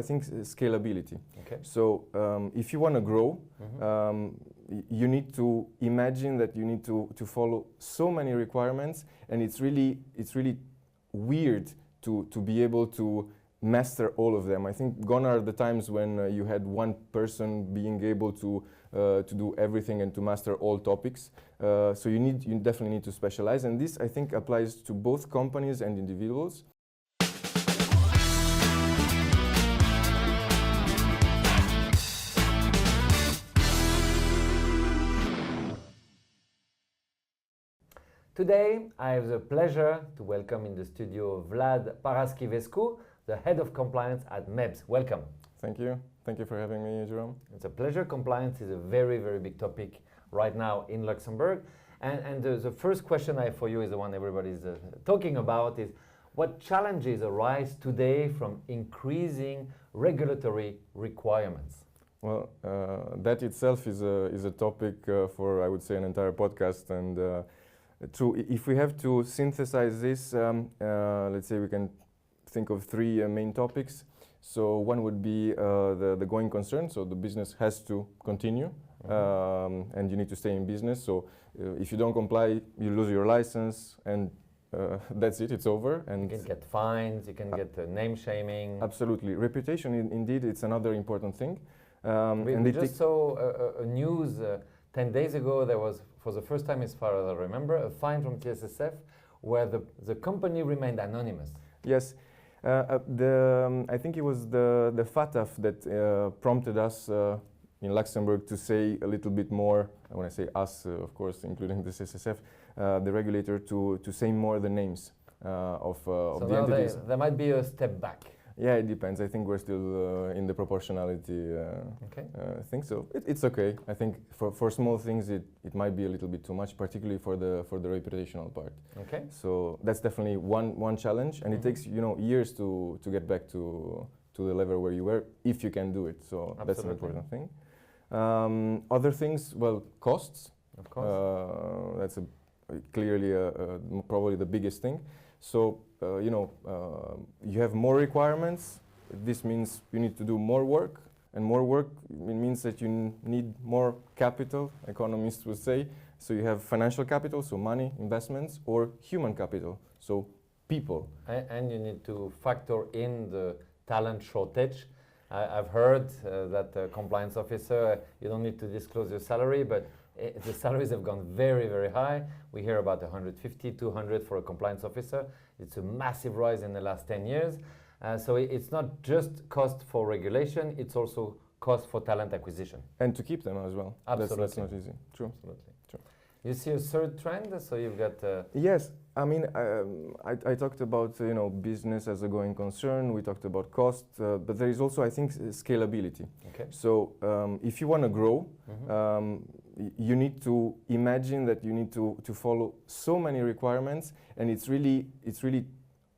I think, scalability. Okay. So if you want to grow, you need to imagine that you need to follow so many requirements, and it's really weird to be able to master all of them. I think gone are the times when you had one person being able to do everything and to master all topics. So you definitely need to specialize, and this I think applies to both companies and individuals. Today, I have the pleasure to welcome in the studio Vlad Paraschivescu, the head of compliance at mebs. Welcome. Thank you. Thank you for having me, Jerome. It's a pleasure. Compliance is a very, very big topic right now in Luxembourg. And the first question I have for you is the one everybody's talking about is what challenges arise today from increasing regulatory requirements? Well, that itself is a topic for, I would say, an entire podcast. And if we have to synthesize this, let's say we can think of three main topics. So one would be the going concern. So the business has to continue, and you need to stay in business. So if you don't comply, you lose your license, and that's it. It's over. And you can get fines. You can get name shaming. Absolutely, reputation. Indeed, it's another important thing. We just saw a news 10 days ago. There was, for the first time, as far as I remember, a fine from TSSF where the company remained anonymous. Yes. I think it was the FATF that prompted us in Luxembourg to say a little bit more. When I say us, of course, including the CSSF, the regulator, to say more the names of the entities. There might be a step back. Yeah, it depends. I think we're still in the proportionality thing, so it's okay. I think for small things it might be a little bit too much, particularly for the reputational part. Okay. So that's definitely one challenge, and it takes years to get back to the level where you were, if you can do it. So Absolutely. That's an important thing. Other things, well, costs. Of course. That's clearly probably the biggest thing. So you have more requirements. This means you need to do more work, and more work means that you need more capital, economists would say. So you have financial capital, so money, investments, or human capital, so people. And you need to factor in the talent shortage. I've heard that a compliance officer, you don't need to disclose your salary, but the salaries have gone very, very high. We hear about 150, 200 for a compliance officer. It's a massive rise in the last 10 years. So it's not just cost for regulation, it's also cost for talent acquisition. And to keep them as well. Absolutely. That's not easy. True. Absolutely. True. You see a third trend, so you've got... Yes, I mean, I talked about business as a going concern, we talked about cost, but there is also, I think, scalability. Okay. So if you want to grow, you need to imagine that you need to follow so many requirements, and it's really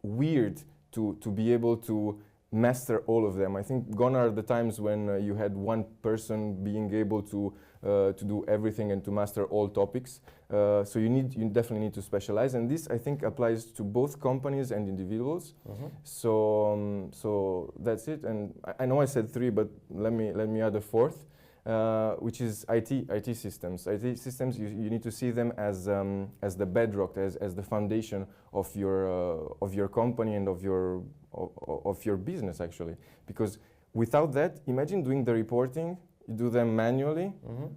weird to be able to master all of them. I think gone are the times when you had one person being able to do everything and to master all topics. So you definitely need to specialize, and this I think applies to both companies and individuals. So that's it. And I know I said three, but let me add a fourth, which is IT systems. IT systems, you need to see them as the bedrock, as the foundation of your company and of your business, actually. Because without that, imagine doing the reporting. You do them manually.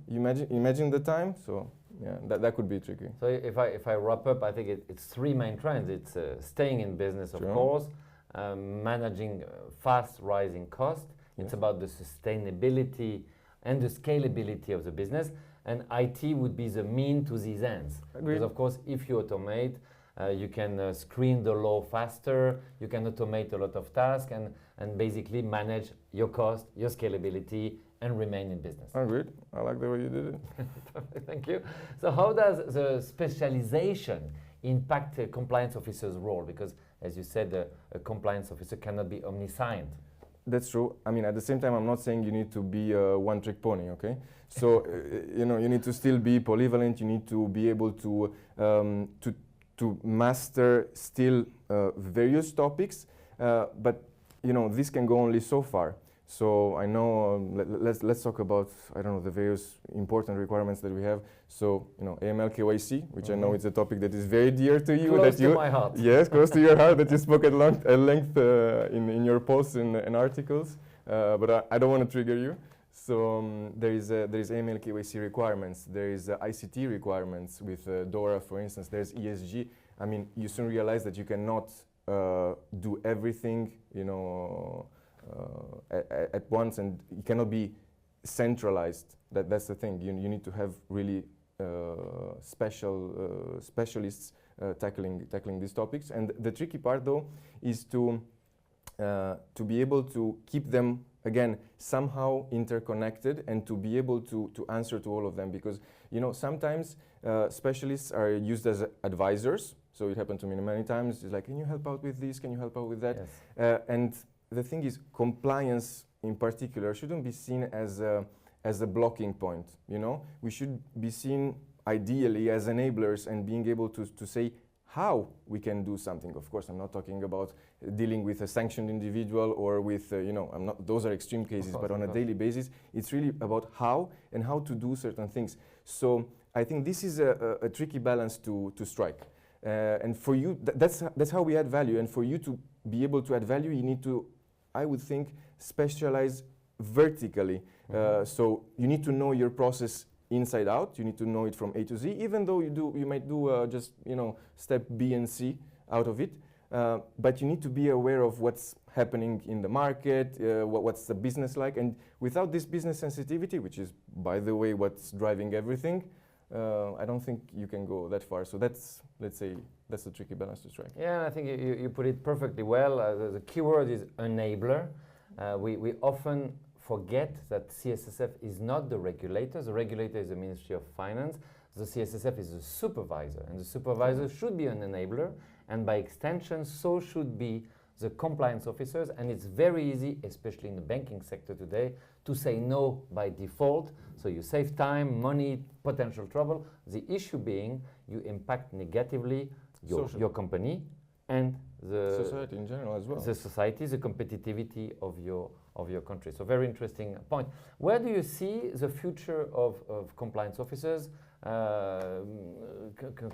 You imagine the time. So yeah, that could be tricky. So if I wrap up, I think it's three main trends. It's staying in business, of course, managing fast rising cost. It's about the sustainability and the scalability of the business, and IT would be the mean to these ends. Agreed. Because of course, if you automate, you can screen the law faster, you can automate a lot of tasks, and basically manage your cost, your scalability, and remain in business. Agreed. I like the way you did it. Thank you. So how does the specialization impact a compliance officer's role? Because as you said, a compliance officer cannot be omniscient. That's true. I mean, at the same time, I'm not saying you need to be a one-trick pony, okay? So, you need to still be polyvalent. You need to be able to master still various topics. But you know, this can go only so far. So I know, let's talk about, I don't know, the various important requirements that we have. So, you know, AML KYC, which I know is a topic that is very dear to you. Close to my heart. Yes, close to your heart, that you spoke at length in your posts and articles. But I don't want to trigger you. So there is AML KYC requirements. There is ICT requirements with DORA, for instance. There's ESG. I mean, you soon realize that you cannot do everything, you know, at once, and it cannot be centralized. That's the thing. You need to have really specialists tackling these topics. And the tricky part, though, is to be able to keep them, again, somehow interconnected, and to be able to answer to all of them. Because, you know, sometimes specialists are used as advisors. So it happened to me many times. It's like, can you help out with this? Can you help out with that? Yes. And the thing is, compliance in particular shouldn't be seen as a blocking point. You know, we should be seen ideally as enablers and being able to say how we can do something. Of course, I'm not talking about dealing with a sanctioned individual or with, you know, those are extreme cases, but on a daily basis, it's really about how and how to do certain things. So I think this is a tricky balance to strike. And for you, that's how we add value. And for you to be able to add value, you need to, I would think, specialize vertically. So you need to know your process inside out. You need to know it from A to Z, even though you might do just, you know, step B and C out of it. But you need to be aware of what's happening in the market, what's the business like. And without this business sensitivity, which is, by the way, what's driving everything, I don't think you can go that far. So that's, let's say, that's a tricky balance to strike. Yeah, and I think you put it perfectly well. The keyword is enabler. We often forget that CSSF is not the regulator. The regulator is the Ministry of Finance. The CSSF is the supervisor, and the supervisor should be an enabler, and by extension, so should be the compliance officers. And it's very easy, especially in the banking sector today, to say no by default. So you save time, money, potential trouble. The issue being you impact negatively your company and the society in general as well. The society, the competitivity of your country. So very interesting point. Where do you see the future of compliance officers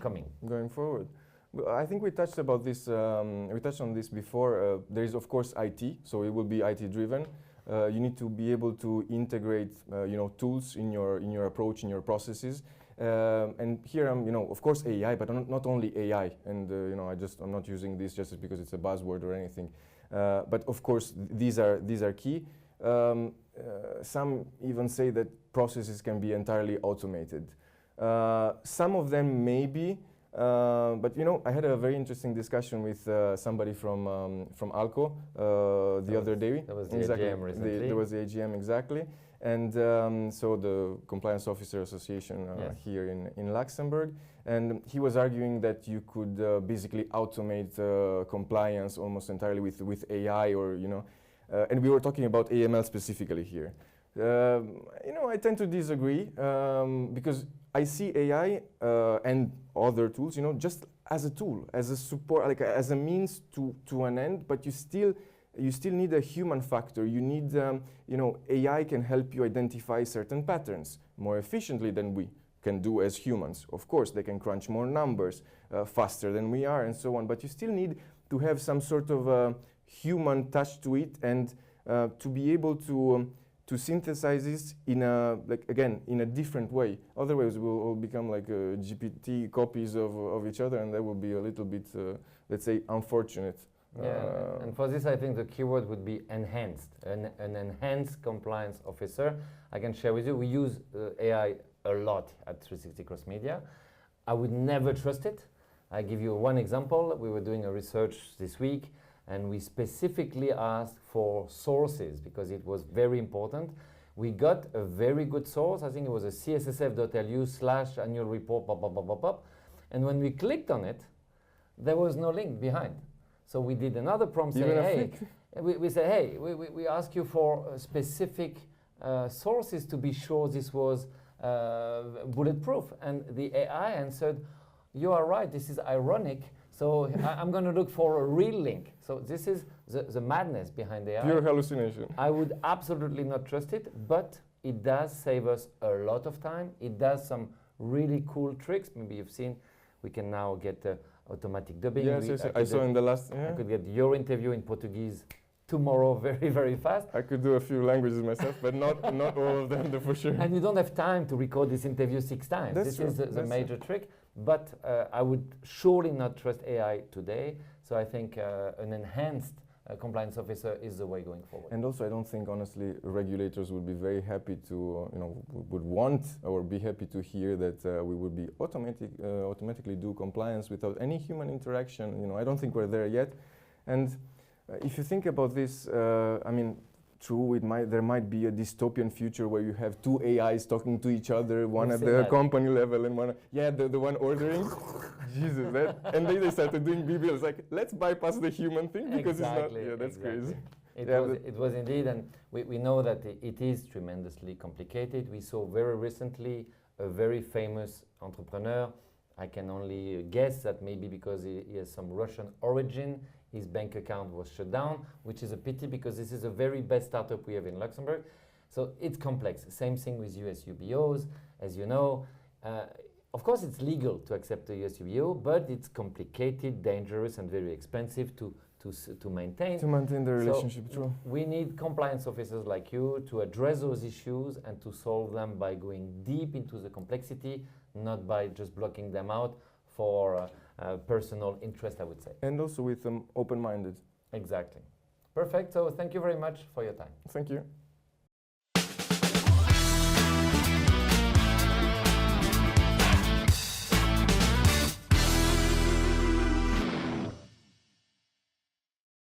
coming? Going forward. I think we touched about this. We touched on this before. There is, of course, IT. So it will be IT driven. You need to be able to integrate, you know, tools in your approach, in your processes. And here I'm, you know, of course AI, but not only AI. And you know, I'm not using this just because it's a buzzword or anything. But of course, these are key. Some even say that processes can be entirely automated. Some of them may be. But you know, I had a very interesting discussion with somebody from ALCO the other day. That was the AGM recently. There was the AGM, exactly. And so the Compliance Officer Association here in Luxembourg. And he was arguing that you could basically automate compliance almost entirely with AI, or, you know, and we were talking about AML specifically here. You know, I tend to disagree because I see AI and other tools, you know, just as a tool, as a support, like as a means to an end. But you still need a human factor. You need, you know, AI can help you identify certain patterns more efficiently than we can do as humans. Of course, they can crunch more numbers faster than we are, and so on. But you still need to have some sort of human touch to it, and to be able to synthesize this in a, like, again, in a different way. Otherwise, we'll all become like GPT copies of each other, and that will be a little bit, let's say, unfortunate. Yeah, and for this, I think the keyword would be enhanced, an enhanced compliance officer. I can share with you, we use AI a lot at 360 Cross Media. I would never trust it. I give you one example. We were doing a research this week, and we specifically asked for sources because it was very important. We got a very good source. I think it was a cssf.lu/annual report, pop, pop, pop, pop, pop. And when we clicked on it, there was no link behind. So we did another prompt saying, hey, we said, hey, we ask you for specific sources to be sure this was bulletproof. And the AI answered, you are right, this is ironic. So I'm going to look for a real link. So this is the madness behind AI. Pure hallucination. I would absolutely not trust it, but it does save us a lot of time. It does some really cool tricks. Maybe you've seen, we can now get automatic dubbing. Yes, I saw in the last. I could get your interview in Portuguese tomorrow very, very fast. I could do a few languages myself, but not all of them, for sure. And you don't have time to record this interview 6 times. That's this true. is the That's major trick. But I would surely not trust AI today. So I think an enhanced compliance officer is the way going forward. And also, I don't think, honestly, regulators would be very happy to, would want or be happy to hear that we would be automatically do compliance without any human interaction. I don't think we're there yet. And if you think about this, true, there might be a dystopian future where you have 2 AIs talking to each other, one at the company level and one, the one ordering. Jesus, and they started doing BBLs, like, let's bypass the human thing because it's not, that's crazy. It was indeed, and we know that it is tremendously complicated. We saw very recently a very famous entrepreneur. I can only guess that maybe because he has some Russian origin, his bank account was shut down, which is a pity because this is the very best startup we have in Luxembourg. So it's complex. Same thing with US UBOs, as you know. Of course, it's legal to accept a US UBO, but it's complicated, dangerous, and very expensive to maintain. To maintain the relationship, true. We need compliance officers like you to address those issues and to solve them by going deep into the complexity, not by just blocking them out for personal interest, I would say. And also with them open-minded. Exactly. Perfect. So thank you very much for your time. Thank you.